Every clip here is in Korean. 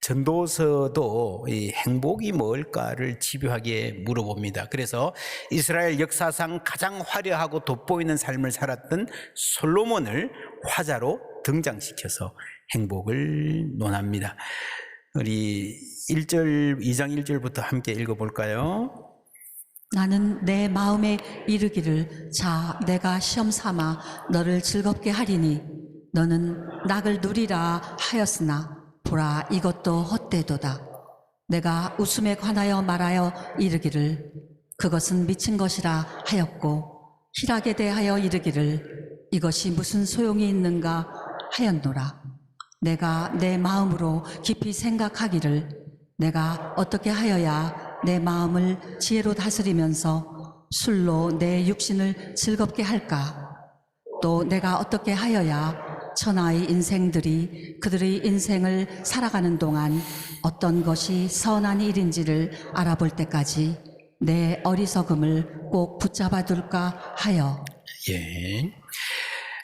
전도서도 이 행복이 뭘까를 집요하게 물어봅니다. 그래서 이스라엘 역사상 가장 화려하고 돋보이는 삶을 살았던 솔로몬을 화자로 등장시켜서 행복을 논합니다. 우리 2장 1절부터 함께 읽어볼까요? 나는 내 마음에 이르기를 자 내가 시험 삼아 너를 즐겁게 하리니 너는 낙을 누리라 하였으나 보라 이것도 헛되도다. 내가 웃음에 관하여 말하여 이르기를 그것은 미친 것이라 하였고 희락에 대하여 이르기를 이것이 무슨 소용이 있는가 하였노라. 내가 내 마음으로 깊이 생각하기를 내가 어떻게 하여야 내 마음을 지혜로 다스리면서 술로 내 육신을 즐겁게 할까? 또 내가 어떻게 하여야 천하의 인생들이 그들의 인생을 살아가는 동안 어떤 것이 선한 일인지를 알아볼 때까지 내 어리석음을 꼭 붙잡아 둘까 하여. 예,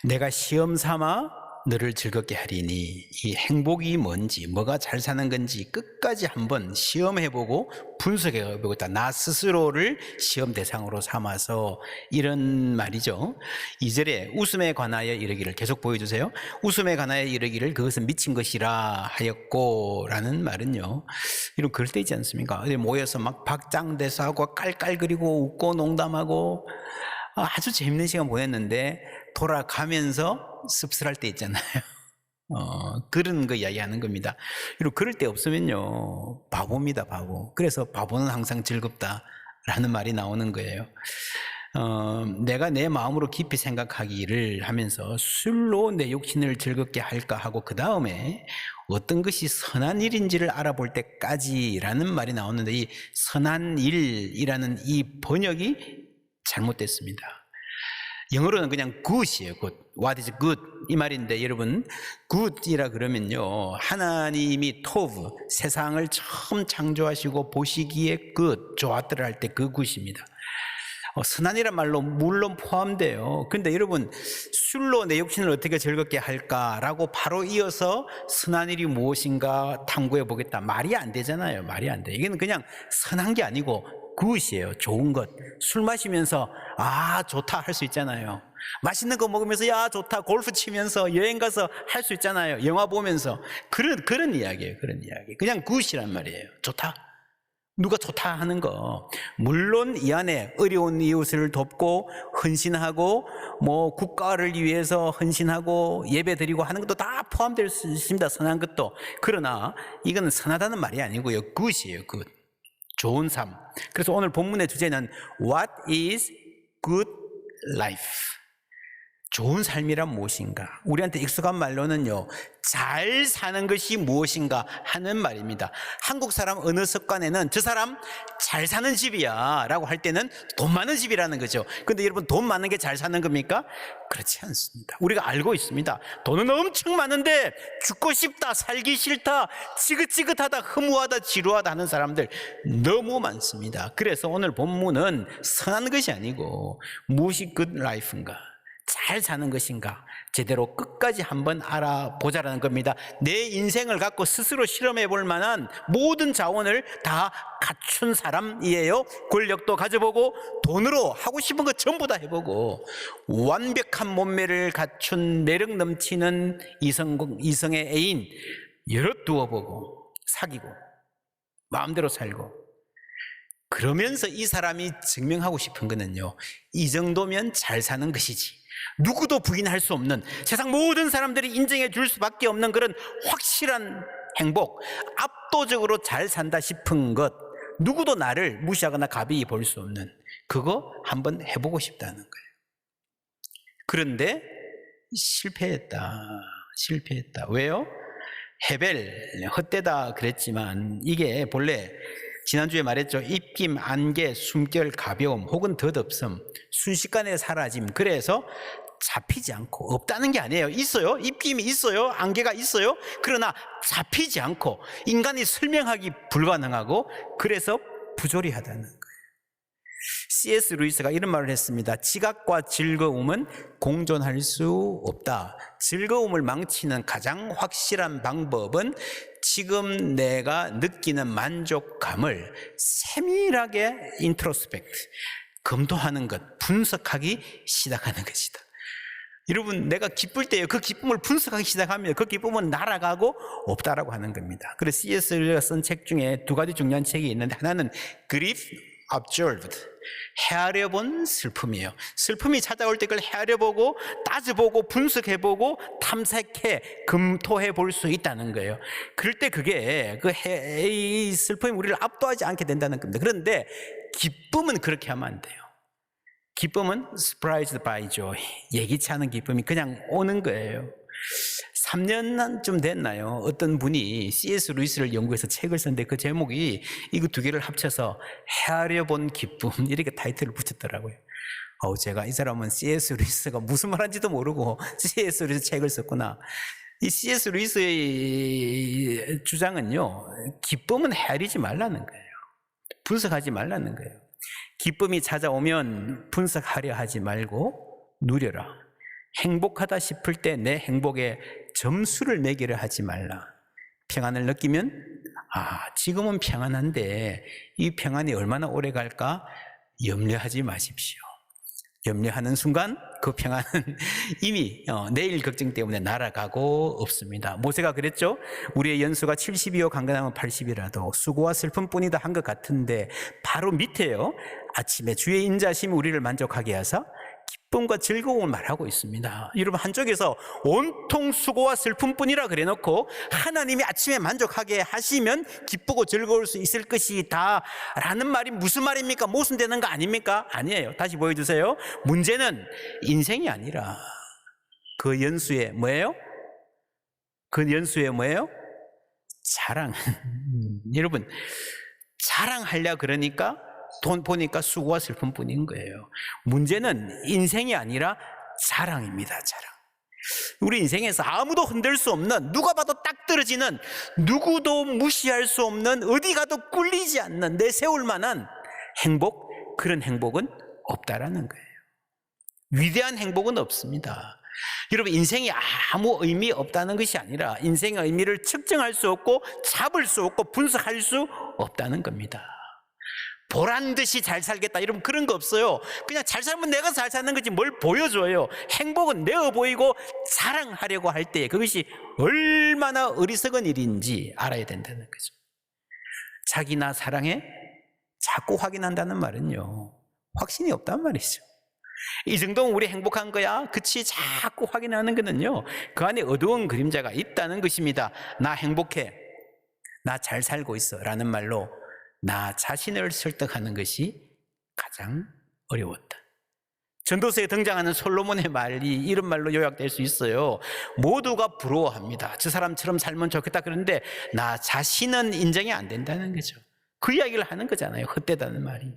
내가 시험 삼아 너를 즐겁게 하리니 이 행복이 뭔지 뭐가 잘 사는 건지 끝까지 한번 시험해보고 분석해보고 나 스스로를 시험 대상으로 삼아서 이런 말이죠. 2절에 웃음에 관하여 이르기를 계속 보여주세요. 웃음에 관하여 이르기를 그것은 미친 것이라 하였고 라는 말은요, 이런 그럴 때 있지 않습니까? 모여서 막 박장대소하고 깔깔거리고 웃고 농담하고 아주 재밌는 시간 보냈는데 돌아가면서 씁쓸할 때 있잖아요. 그런 거 이야기하는 겁니다. 그리고 그럴 때 없으면요, 바보입니다, 바보. 그래서 바보는 항상 즐겁다라는 말이 나오는 거예요. 내가 내 마음으로 깊이 생각하기를 하면서 술로 내 육신을 즐겁게 할까 하고 그 다음에 어떤 것이 선한 일인지를 알아볼 때까지라는 말이 나오는데 이 선한 일이라는 이 번역이 잘못됐습니다. 영어로는 그냥 good이에요. good. What is good? 이 말인데 여러분 good이라 그러면요, 하나님이 tov, 세상을 처음 창조하시고 보시기에 good, 좋았더라 할 때 그 good입니다. 선한이란 말로 물론 포함돼요. 그런데 여러분 술로 내 육신을 어떻게 즐겁게 할까라고 바로 이어서 선한 일이 무엇인가 탐구해 보겠다. 말이 안 되잖아요. 말이 안 돼. 이게는 그냥 선한 게 아니고 굿이에요. 좋은 것. 술 마시면서 아 좋다 할 수 있잖아요. 맛있는 거 먹으면서 야 좋다 골프 치면서 여행 가서 할 수 있잖아요. 영화 보면서 그런 이야기예요. 그런 이야기. 그냥 굿이란 말이에요. 좋다. 누가 좋다 하는 거. 물론 이 안에 어려운 이웃을 돕고 헌신하고 뭐 국가를 위해서 헌신하고 예배드리고 하는 것도 다 포함될 수 있습니다. 선한 것도. 그러나 이건 선하다는 말이 아니고요. 굿이에요. 굿. 좋은 삶. 그래서 오늘 본문의 주제는 What is good life? 좋은 삶이란 무엇인가? 우리한테 익숙한 말로는요, 잘 사는 것이 무엇인가 하는 말입니다. 한국 사람 어느 습관에는 저 사람 잘 사는 집이야 라고 할 때는 돈 많은 집이라는 거죠. 근데 여러분 돈 많은 게 잘 사는 겁니까? 그렇지 않습니다. 우리가 알고 있습니다. 돈은 엄청 많은데 죽고 싶다, 살기 싫다, 지긋지긋하다, 허무하다, 지루하다 하는 사람들 너무 많습니다. 그래서 오늘 본문은 선한 것이 아니고 무엇이 good life인가? 잘 사는 것인가 제대로 끝까지 한번 알아보자라는 겁니다. 내 인생을 갖고 스스로 실험해 볼 만한 모든 자원을 다 갖춘 사람이에요. 권력도 가져보고 돈으로 하고 싶은 거 전부 다 해보고 완벽한 몸매를 갖춘 매력 넘치는 이성의 애인 여럿 두어보고 사귀고 마음대로 살고 그러면서 이 사람이 증명하고 싶은 거는요, 이 정도면 잘 사는 것이지, 누구도 부인할 수 없는, 세상 모든 사람들이 인정해 줄 수밖에 없는 그런 확실한 행복, 압도적으로 잘 산다 싶은 것, 누구도 나를 무시하거나 가비히 볼 수 없는 그거 한번 해보고 싶다는 거예요. 그런데 실패했다. 왜요? 헤벨, 헛되다 그랬지만 이게 본래 지난주에 말했죠. 입김, 안개, 숨결, 가벼움 혹은 덧없음, 순식간에 사라짐. 그래서 잡히지 않고, 없다는 게 아니에요. 있어요. 입김이 있어요. 안개가 있어요. 그러나 잡히지 않고 인간이 설명하기 불가능하고 그래서 부조리하다는 거예요. C.S. 루이스가 이런 말을 했습니다. 지각과 즐거움은 공존할 수 없다. 즐거움을 망치는 가장 확실한 방법은 지금 내가 느끼는 만족감을 세밀하게 인트로스펙트, 검토하는 것, 분석하기 시작하는 것이다. 여러분, 내가 기쁠 때에 그 기쁨을 분석하기 시작하면 그 기쁨은 날아가고 없다라고 하는 겁니다. 그래서 C.S. 루이스가 쓴 책 중에 두 가지 중요한 책이 있는데, 하나는 Grief Observed, 헤아려본 슬픔이에요. 슬픔이 찾아올 때 그걸 헤아려보고 따져보고 분석해보고 탐색해 검토해 볼 수 있다는 거예요. 그럴 때 그게 이 슬픔이 우리를 압도하지 않게 된다는 겁니다. 그런데 기쁨은 그렇게 하면 안 돼요. 기쁨은 surprised by joy, 예기치 않은 기쁨이 그냥 오는 거예요. 3년쯤 됐나요? 어떤 분이 C.S. 루이스를 연구해서 책을 썼는데 그 제목이 이거 두 개를 합쳐서 헤아려본 기쁨, 이렇게 타이틀을 붙였더라고요. 제가 이 사람은 C.S. 루이스가 무슨 말인지도 모르고 C.S. 루이스 책을 썼구나. 이 C.S. 루이스의 주장은요, 기쁨은 헤아리지 말라는 거예요. 분석하지 말라는 거예요. 기쁨이 찾아오면 분석하려 하지 말고 누려라. 행복하다 싶을 때 내 행복에 점수를 매기려 하지 말라. 평안을 느끼면 지금은 평안한데 이 평안이 얼마나 오래 갈까 염려하지 마십시오. 염려하는 순간 그 평안은 이미 내일 걱정 때문에 날아가고 없습니다. 모세가 그랬죠. 우리의 연수가 70이요 강건하면 80이라도 수고와 슬픔뿐이다 한 것 같은데 바로 밑에요, 아침에 주의 인자심이 우리를 만족하게 하사 기쁨과 즐거움을 말하고 있습니다. 여러분, 한쪽에서 온통 수고와 슬픔뿐이라 그래놓고 하나님이 아침에 만족하게 하시면 기쁘고 즐거울 수 있을 것이다 라는 말이 무슨 말입니까? 모순되는 거 아닙니까? 아니에요. 다시 보여주세요. 문제는 인생이 아니라 그 연수의 뭐예요? 그 연수의 뭐예요? 자랑. 여러분, 자랑하려 그러니까 돈 보니까 수고와 슬픔뿐인 거예요. 문제는 인생이 아니라 자랑입니다. 자랑. 우리 인생에서 아무도 흔들 수 없는, 누가 봐도 딱 떨어지는, 누구도 무시할 수 없는, 어디 가도 꿀리지 않는, 내세울 만한 행복, 그런 행복은 없다라는 거예요. 위대한 행복은 없습니다. 여러분, 인생이 아무 의미 없다는 것이 아니라 인생의 의미를 측정할 수 없고 잡을 수 없고 분석할 수 없다는 겁니다. 보란 듯이 잘 살겠다 이러면 그런 거 없어요. 그냥 잘 살면 내가 잘 사는 거지 뭘 보여줘요. 행복은 내어 보이고 자랑하려고 할 때 그것이 얼마나 어리석은 일인지 알아야 된다는 거죠. 자기 나 사랑해? 자꾸 확인한다는 말은요, 확신이 없단 말이죠. 이 정도면 우리 행복한 거야? 그치? 자꾸 확인하는 거는요, 그 안에 어두운 그림자가 있다는 것입니다. 나 행복해, 나 잘 살고 있어 라는 말로 나 자신을 설득하는 것이 가장 어려웠다. 전도서에 등장하는 솔로몬의 말이 이런 말로 요약될 수 있어요. 모두가 부러워합니다. 저 사람처럼 살면 좋겠다. 그런데 나 자신은 인정이 안 된다는 거죠. 그 이야기를 하는 거잖아요. 헛되다는 말이.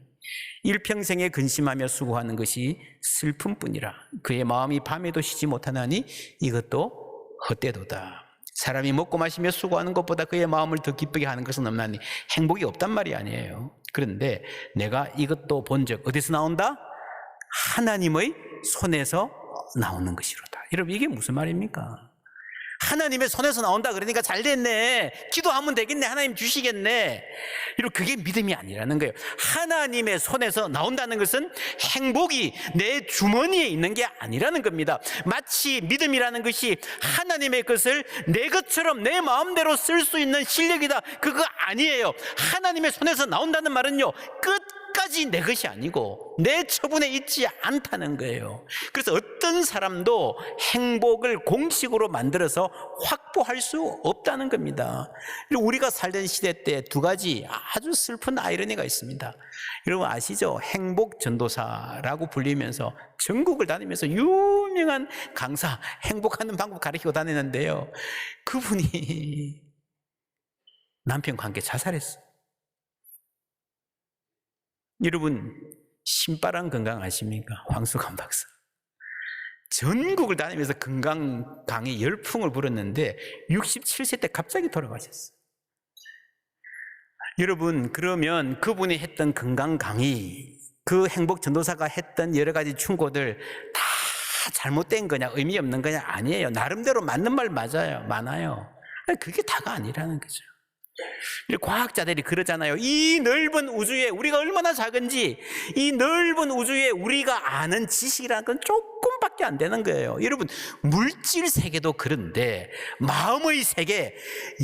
일평생에 근심하며 수고하는 것이 슬픔뿐이라 그의 마음이 밤에도 쉬지 못하나니 이것도 헛되도다. 사람이 먹고 마시며 수고하는 것보다 그의 마음을 더 기쁘게 하는 것은 없나니 행복이 없단 말이 아니에요. 그런데 내가 이것도 본 적, 어디서 나온다? 하나님의 손에서 나오는 것이로다. 여러분, 이게 무슨 말입니까? 하나님의 손에서 나온다 그러니까 잘 됐네, 기도하면 되겠네, 하나님 주시겠네, 이렇게 그게 믿음이 아니라는 거예요. 하나님의 손에서 나온다는 것은 행복이 내 주머니에 있는 게 아니라는 겁니다. 마치 믿음이라는 것이 하나님의 것을 내 것처럼 내 마음대로 쓸 수 있는 실력이다, 그거 아니에요. 하나님의 손에서 나온다는 말은요, 끝까지 내 것이 아니고 내 처분에 있지 않다는 거예요. 그래서 어떤 사람도 행복을 공식으로 만들어서 확보할 수 없다는 겁니다. 우리가 살던 시대 때 두 가지 아주 슬픈 아이러니가 있습니다. 여러분 아시죠? 행복 전도사라고 불리면서 전국을 다니면서 유명한 강사, 행복하는 방법 가르치고 다니는데요, 그분이 남편과 함께 자살했어요. 여러분, 신바람 건강 아십니까? 황수관 박사. 전국을 다니면서 건강 강의 열풍을 불었는데 67세 때 갑자기 돌아가셨어요. 여러분, 그러면 그분이 했던 건강 강의 그 행복 전도사가 했던 여러 가지 충고들 다 잘못된 거냐, 의미 없는 거냐? 아니에요. 나름대로 맞는 말 많아요. 그게 다가 아니라는 거죠. 과학자들이 그러잖아요. 이 넓은 우주에 우리가 얼마나 작은지, 이 넓은 우주에 우리가 아는 지식이라는 건 조금밖에 안 되는 거예요. 여러분, 물질 세계도 그런데 마음의 세계,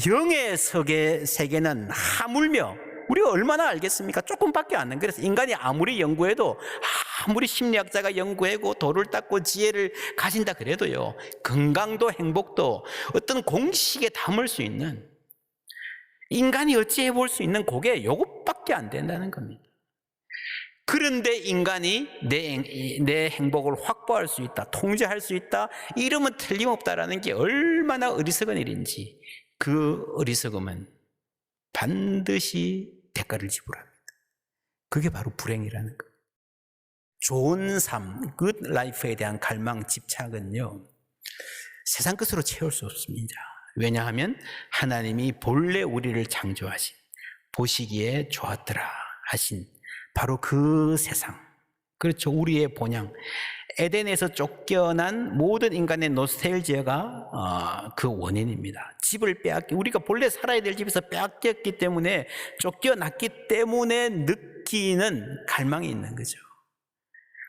영의 세계는 하물며 우리가 얼마나 알겠습니까? 조금밖에 안 돼. 그래서 인간이 아무리 연구해도, 아무리 심리학자가 연구하고 돌을 닦고 지혜를 가진다 그래도요, 건강도 행복도 어떤 공식에 담을 수 있는, 인간이 어찌해 볼 수 있는 그게 요것밖에 안 된다는 겁니다. 그런데 인간이 내 행복을 확보할 수 있다, 통제할 수 있다, 이러면 틀림없다라는 게 얼마나 어리석은 일인지, 그 어리석음은 반드시 대가를 지불합니다. 그게 바로 불행이라는 거예요. 좋은 삶, 굿 라이프에 대한 갈망, 집착은요, 세상 것으로 채울 수 없습니다. 왜냐하면 하나님이 본래 우리를 창조하신, 보시기에 좋았더라 하신 바로 그 세상, 그렇죠, 우리의 본향, 에덴에서 쫓겨난 모든 인간의 노스텔지아가 그 원인입니다. 집을 우리가 본래 살아야 될 집에서 빼앗겼기 때문에, 쫓겨났기 때문에 느끼는 갈망이 있는 거죠.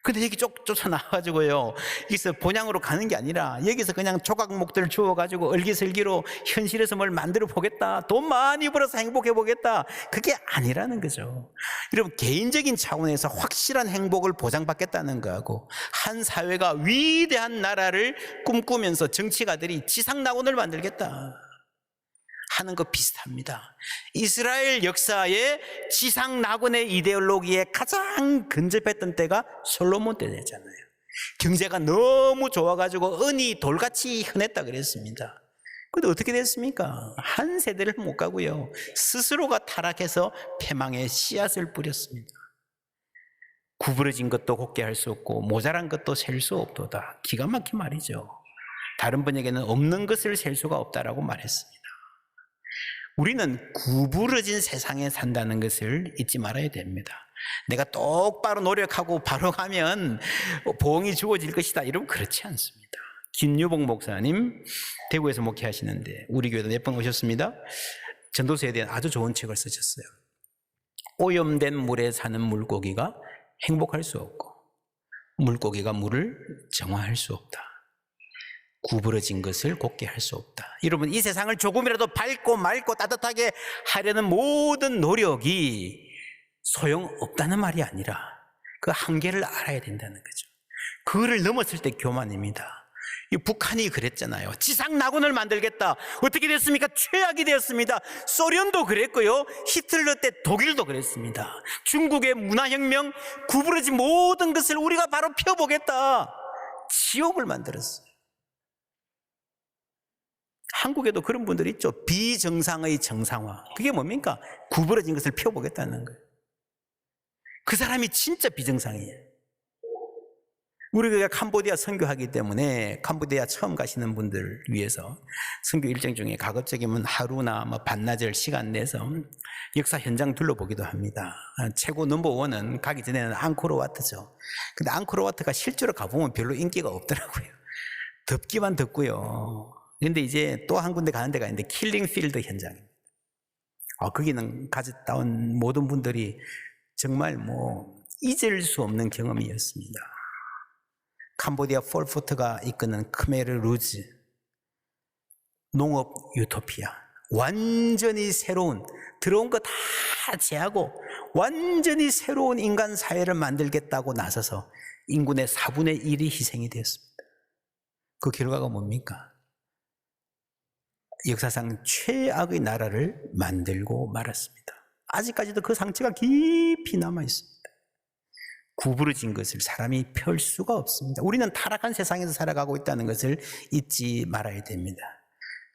근데 여기 쫓아나와가지고요, 여기서 본향으로 가는 게 아니라 여기서 그냥 조각목들 주워가지고 얼기설기로 현실에서 뭘 만들어 보겠다, 돈 많이 벌어서 행복해 보겠다, 그게 아니라는 거죠. 여러분, 개인적인 차원에서 확실한 행복을 보장받겠다는 거하고, 한 사회가 위대한 나라를 꿈꾸면서 정치가들이 지상낙원을 만들겠다 하는 거 비슷합니다. 이스라엘 역사의 지상낙원의 이데올로기에 가장 근접했던 때가 솔로몬 때잖아요. 경제가 너무 좋아가지고 은이 돌같이 흔했다 그랬습니다. 근데 어떻게 됐습니까? 한 세대를 못 가고요, 스스로가 타락해서 패망의 씨앗을 뿌렸습니다. 구부러진 것도 곱게 할 수 없고 모자란 것도 셀 수 없도다. 기가 막힌 말이죠. 다른 분에게는 없는 것을 셀 수가 없다라고 말했습니다. 우리는 구부러진 세상에 산다는 것을 잊지 말아야 됩니다. 내가 똑바로 노력하고 바로 가면 보응이 주어질 것이다, 이러면 그렇지 않습니다. 김유복 목사님, 대구에서 목회하시는데 우리 교회도 몇 번 오셨습니다. 전도서에 대한 아주 좋은 책을 쓰셨어요. 오염된 물에 사는 물고기가 행복할 수 없고, 물고기가 물을 정화할 수 없다. 구부러진 것을 곱게 할 수 없다. 여러분, 이 세상을 조금이라도 밝고 맑고 따뜻하게 하려는 모든 노력이 소용없다는 말이 아니라 그 한계를 알아야 된다는 거죠. 그거를 넘었을 때 교만입니다. 북한이 그랬잖아요. 지상낙원을 만들겠다. 어떻게 됐습니까? 최악이 되었습니다. 소련도 그랬고요, 히틀러 때 독일도 그랬습니다. 중국의 문화혁명, 구부러진 모든 것을 우리가 바로 펴보겠다. 지옥을 만들었어요. 한국에도 그런 분들이 있죠. 비정상의 정상화. 그게 뭡니까? 구부러진 것을 펴보겠다는 거예요. 그 사람이 진짜 비정상이에요. 우리가 캄보디아 선교하기 때문에 캄보디아 처음 가시는 분들 위해서 선교 일정 중에 가급적이면 하루나 반나절 시간 내서 역사 현장 둘러보기도 합니다. 최고 넘버원은 가기 전에는 앙코르와트죠. 근데 앙코르와트가 실제로 가보면 별로 인기가 없더라고요. 덥기만 덥고요. 근데 이제 또 한 군데 가는 데가 있는데 킬링필드 현장입니다. 거기는 가졌다 온 모든 분들이 정말 잊을 수 없는 경험이었습니다. 캄보디아 폴포트가 이끄는 크메르 루즈, 농업 유토피아, 완전히 새로운, 들어온 거 다 제하고 완전히 새로운 인간 사회를 만들겠다고 나서서 인구의 4분의 1이 희생이 되었습니다. 그 결과가 뭡니까? 역사상 최악의 나라를 만들고 말았습니다. 아직까지도 그 상처가 깊이 남아 있습니다. 구부러진 것을 사람이 펼 수가 없습니다. 우리는 타락한 세상에서 살아가고 있다는 것을 잊지 말아야 됩니다.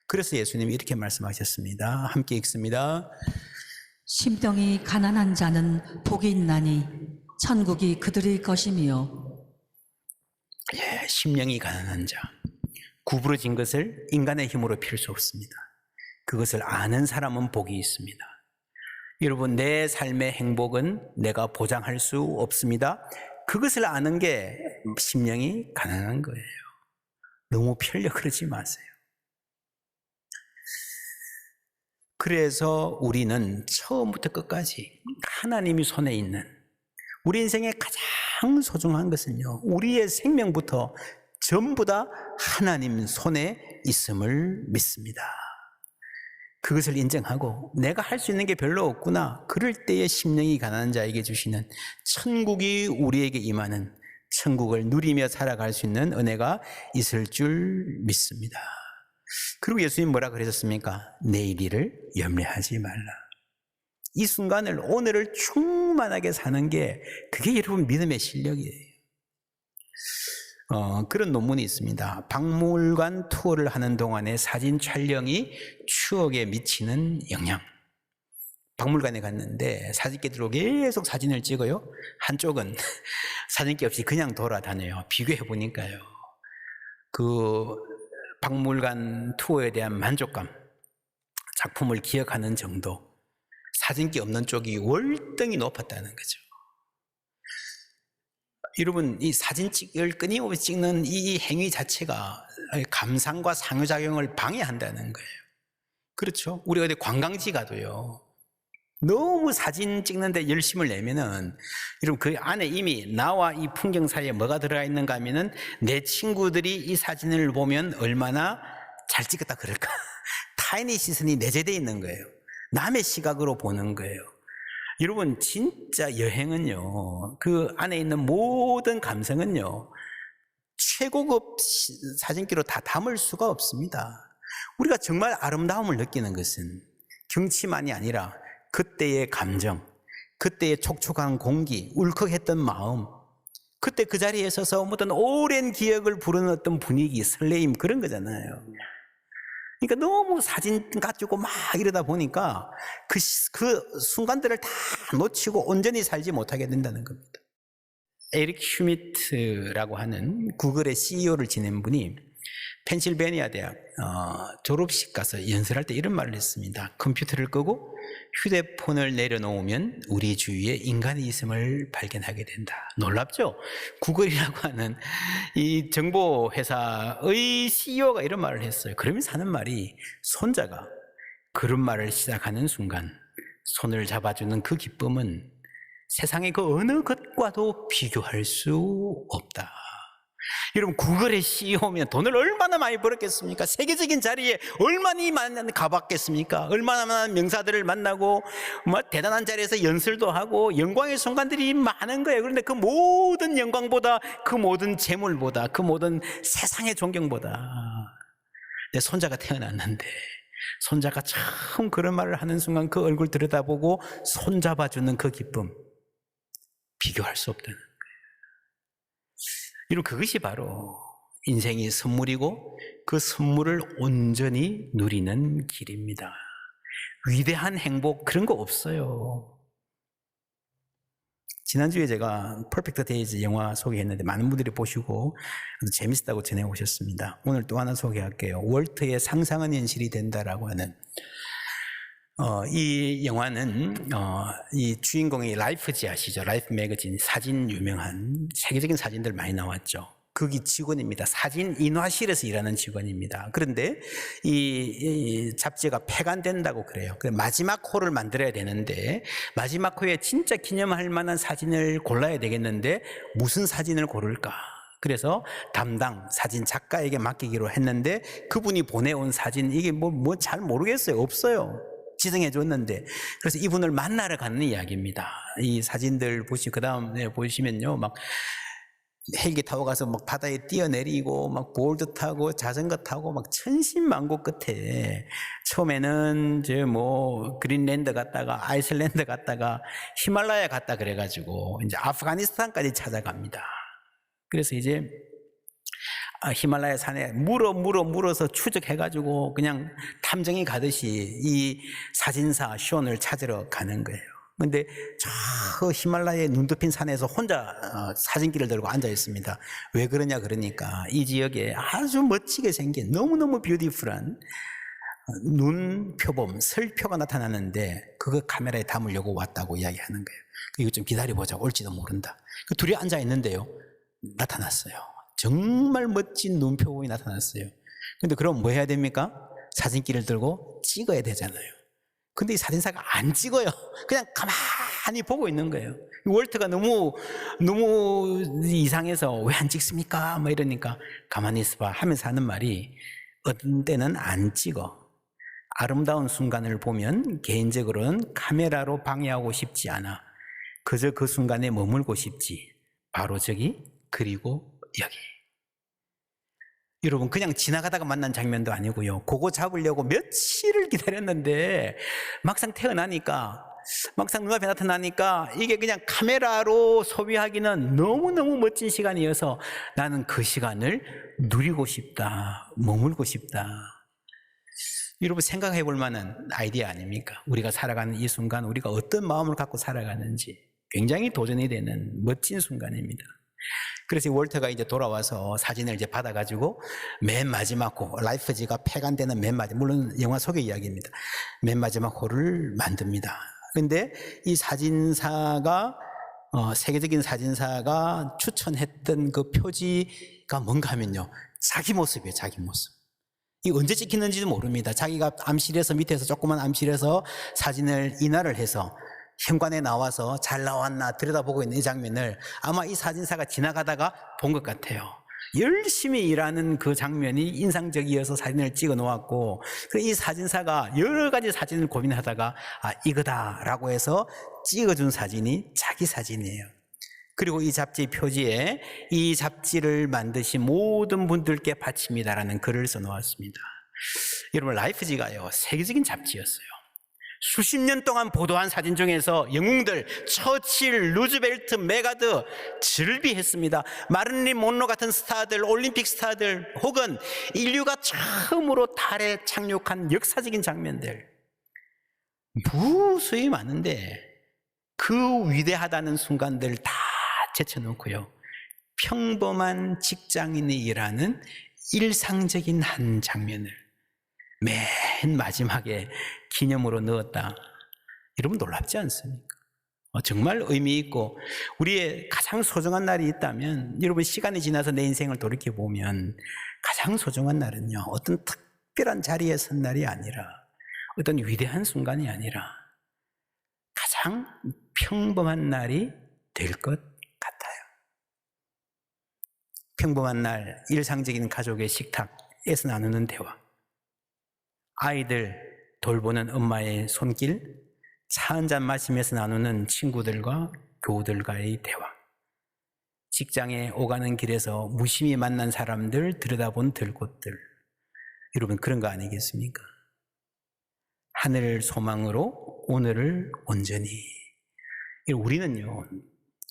그래서 예수님이 이렇게 말씀하셨습니다. 함께 읽습니다. 심령이 가난한 자는 복이 있나니 천국이 그들의 것이며. 심령이 가난한 자, 구부러진 것을 인간의 힘으로 필 수 없습니다. 그것을 아는 사람은 복이 있습니다. 여러분, 내 삶의 행복은 내가 보장할 수 없습니다. 그것을 아는 게 심령이 가난한 거예요. 너무 편려 그러지 마세요. 그래서 우리는 처음부터 끝까지 하나님이 손에 있는, 우리 인생의 가장 소중한 것은요, 우리의 생명부터 전부 다 하나님 손에 있음을 믿습니다. 그것을 인정하고 내가 할 수 있는 게 별로 없구나, 그럴 때에 심령이 가난한 자에게 주시는 천국이 우리에게 임하는, 천국을 누리며 살아갈 수 있는 은혜가 있을 줄 믿습니다. 그리고 예수님 뭐라 그러셨습니까? 내일 일을 염려하지 말라. 이 순간을, 오늘을 충만하게 사는 게, 그게 여러분 믿음의 실력이에요. 그런 논문이 있습니다. 박물관 투어를 하는 동안에 사진 촬영이 추억에 미치는 영향. 박물관에 갔는데 사진기들로 계속 사진을 찍어요. 한쪽은 사진기 없이 그냥 돌아다녀요. 비교해 보니까요, 그 박물관 투어에 대한 만족감, 작품을 기억하는 정도, 사진기 없는 쪽이 월등히 높았다는 거죠. 여러분, 이 사진을 끊임없이 찍는 이 행위 자체가 감상과 상호작용을 방해한다는 거예요. 그렇죠? 우리가 어디 관광지 가도요, 너무 사진 찍는데 열심을 내면은, 여러분, 그 안에 이미 나와 이 풍경 사이에 뭐가 들어가 있는가 하면은, 내 친구들이 이 사진을 보면 얼마나 잘 찍었다 그럴까. 타인의 시선이 내재되어 있는 거예요. 남의 시각으로 보는 거예요. 여러분, 진짜 여행은요, 그 안에 있는 모든 감성은요, 최고급 사진기로 다 담을 수가 없습니다. 우리가 정말 아름다움을 느끼는 것은 경치만이 아니라 그때의 감정, 그때의 촉촉한 공기, 울컥했던 마음, 그때 그 자리에 서서 어떤 오랜 기억을 부르는 어떤 분위기, 설레임, 그런 거잖아요. 그러니까 너무 사진 가지고 막 이러다 보니까 그 순간들을 다 놓치고 온전히 살지 못하게 된다는 겁니다. 에릭 슈미트라고 하는 구글의 CEO를 지낸 분이 펜실베니아 대학 졸업식 가서 연설할 때 이런 말을 했습니다. 컴퓨터를 끄고 휴대폰을 내려놓으면 우리 주위에 인간이 있음을 발견하게 된다. 놀랍죠? 구글이라고 하는 이 정보회사의 CEO가 이런 말을 했어요. 그러면서 하는 말이, 손자가 그런 말을 시작하는 순간 손을 잡아주는 그 기쁨은 세상의 그 어느 것과도 비교할 수 없다. 여러분, 구글의 CEO면 돈을 얼마나 많이 벌었겠습니까? 세계적인 자리에 얼마나 많이 가봤겠습니까? 얼마나 많은 명사들을 만나고 뭐 대단한 자리에서 연설도 하고 영광의 순간들이 많은 거예요. 그런데 그 모든 영광보다, 그 모든 재물보다, 그 모든 세상의 존경보다 내 손자가 태어났는데, 손자가 처음 그런 말을 하는 순간 그 얼굴 들여다보고 손잡아주는 그 기쁨, 비교할 수 없다는 거예요. 여러분, 그것이 바로 인생의 선물이고 그 선물을 온전히 누리는 길입니다. 위대한 행복, 그런 거 없어요. 지난주에 제가 퍼펙트 데이즈 영화 소개했는데 많은 분들이 보시고 재밌었다고 전해오셨습니다. 오늘 또 하나 소개할게요. 월트의 상상은 현실이 된다라고 하는, 이 영화는 이 주인공이 라이프지 아시죠? 라이프 매거진, 사진 유명한, 세계적인 사진들 많이 나왔죠. 거기 직원입니다. 사진 인화실에서 일하는 직원입니다. 그런데 이 잡지가 폐간된다고 그래요. 그래서 마지막 호를 만들어야 되는데, 마지막 호에 진짜 기념할 만한 사진을 골라야 되겠는데 무슨 사진을 고를까? 그래서 담당 사진 작가에게 맡기기로 했는데, 그분이 보내온 사진, 이게 뭐 잘 모르겠어요. 없어요. 지정해 줬는데. 그래서 이분을 만나러 가는 이야기입니다. 이 사진들 그 다음에 보시면요, 막 헬기 타고 가서 막 바다에 뛰어내리고, 막 보울드 타고 자전거 타고 막 천신만고 끝에 처음에는 그린랜드 갔다가 아이슬란드 갔다가 히말라야 갔다 그래가지고 이제 아프가니스탄까지 찾아갑니다. 그래서 이제 히말라야 산에 물어서 추적해가지고 그냥 탐정이 가듯이 이 사진사 숀을 찾으러 가는 거예요. 근데 저 히말라야의 눈 덮인 산에서 혼자 사진기를 들고 앉아 있습니다. 왜 그러냐 그러니까, 이 지역에 아주 멋지게 생긴, 너무너무 뷰티풀한 눈 표범, 설표가 나타났는데 그거 카메라에 담으려고 왔다고 이야기하는 거예요. 이거 좀 기다려보자, 올지도 모른다. 그 둘이 앉아 있는데요, 나타났어요. 정말 멋진 눈 표범이 나타났어요. 근데 그럼 뭐 해야 됩니까? 사진기를 들고 찍어야 되잖아요. 근데 이 사진사가 안 찍어요. 그냥 가만히 보고 있는 거예요. 월트가 너무 이상해서 왜 안 찍습니까? 뭐 이러니까 가만히 있어봐 하면서 하는 말이, 어떤 때는 안 찍어. 아름다운 순간을 보면 개인적으로는 카메라로 방해하고 싶지 않아. 그저 그 순간에 머물고 싶지. 바로 저기, 그리고 여기. 여러분, 그냥 지나가다가 만난 장면도 아니고요. 그거 잡으려고 며칠을 기다렸는데 막상 태어나니까, 막상 눈앞에 나타나니까 이게 그냥 카메라로 소비하기는 너무너무 멋진 시간이어서 나는 그 시간을 누리고 싶다, 머물고 싶다. 여러분, 생각해 볼 만한 아이디어 아닙니까? 우리가 살아가는 이 순간, 우리가 어떤 마음을 갖고 살아가는지 굉장히 도전이 되는 멋진 순간입니다. 그래서 월터가 이제 돌아와서 사진을 이제 받아가지고 맨 마지막 호, 라이프지가 폐간되는 맨 마지막, 물론 영화 속의 이야기입니다. 맨 마지막 호를 만듭니다. 근데 이 사진사가, 세계적인 사진사가 추천했던 그 표지가 뭔가 하면요, 자기 모습이에요, 자기 모습. 이 언제 찍히는지도 모릅니다. 자기가 암실에서, 밑에서 조그만 암실에서 사진을 인화를 해서 현관에 나와서 잘 나왔나 들여다보고 있는 이 장면을 아마 이 사진사가 지나가다가 본 것 같아요. 열심히 일하는 그 장면이 인상적이어서 사진을 찍어 놓았고, 이 사진사가 여러 가지 사진을 고민하다가 이거다라고 해서 찍어준 사진이 자기 사진이에요. 그리고 이 잡지 표지에 이 잡지를 만드신 모든 분들께 바칩니다라는 글을 써놓았습니다. 여러분, 라이프지가요, 세계적인 잡지였어요. 수십 년 동안 보도한 사진 중에서 영웅들 처칠, 루즈벨트, 메가드 즐비했습니다. 마릴린 몬로 같은 스타들, 올림픽 스타들, 혹은 인류가 처음으로 달에 착륙한 역사적인 장면들, 무수히 많은데 그 위대하다는 순간들 다 제쳐놓고요, 평범한 직장인이 일하는 일상적인 한 장면을 맨 마지막에 기념으로 넣었다. 여러분, 놀랍지 않습니까? 정말 의미 있고, 우리의 가장 소중한 날이 있다면, 여러분, 시간이 지나서 내 인생을 돌이켜보면 가장 소중한 날은요, 어떤 특별한 자리에 선 날이 아니라, 어떤 위대한 순간이 아니라 가장 평범한 날이 될 것 같아요. 평범한 날, 일상적인 가족의 식탁에서 나누는 대화, 아이들 돌보는 엄마의 손길, 차 한잔 마시면서 나누는 친구들과 교우들과의 대화, 직장에 오가는 길에서 무심히 만난 사람들 들여다본 들꽃들, 여러분, 그런 거 아니겠습니까? 하늘 소망으로 오늘을 온전히. 우리는요,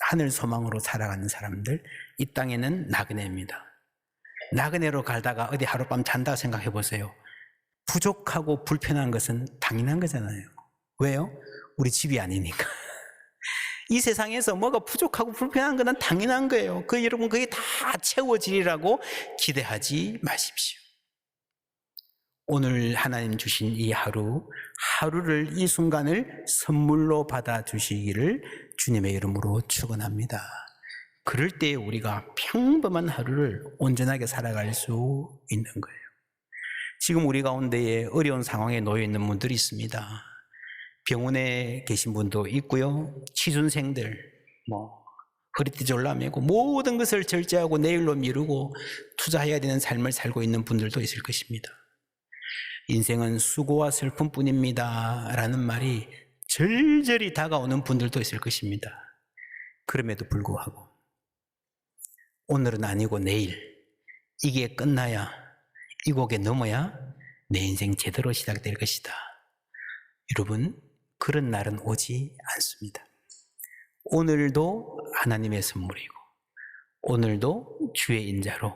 하늘 소망으로 살아가는 사람들, 이 땅에는 나그네입니다. 나그네로 갈다가 어디 하룻밤 잔다 생각해 보세요. 부족하고 불편한 것은 당연한 거잖아요. 왜요? 우리 집이 아니니까. 이 세상에서 뭐가 부족하고 불편한 건 당연한 거예요. 여러분, 그게 다 채워지리라고 기대하지 마십시오. 오늘 하나님 주신 이 하루를, 이 순간을 선물로 받아주시기를 주님의 이름으로 축원합니다. 그럴 때 우리가 평범한 하루를 온전하게 살아갈 수 있는 거예요. 지금 우리 가운데에 어려운 상황에 놓여 있는 분들이 있습니다. 병원에 계신 분도 있고요, 취준생들, 허리띠 졸라매고 모든 것을 절제하고 내일로 미루고 투자해야 되는 삶을 살고 있는 분들도 있을 것입니다. 인생은 수고와 슬픔뿐입니다 라는 말이 절절히 다가오는 분들도 있을 것입니다. 그럼에도 불구하고 오늘은 아니고 내일, 이게 끝나야, 이 곡에 넘어야 내 인생 제대로 시작될 것이다. 여러분, 그런 날은 오지 않습니다. 오늘도 하나님의 선물이고, 오늘도 주의 인자로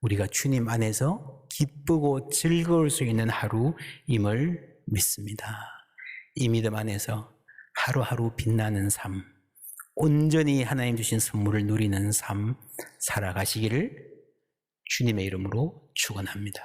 우리가 주님 안에서 기쁘고 즐거울 수 있는 하루임을 믿습니다. 이 믿음 안에서 하루하루 빛나는 삶, 온전히 하나님 주신 선물을 누리는 삶 살아가시기를 주님의 이름으로 축원합니다.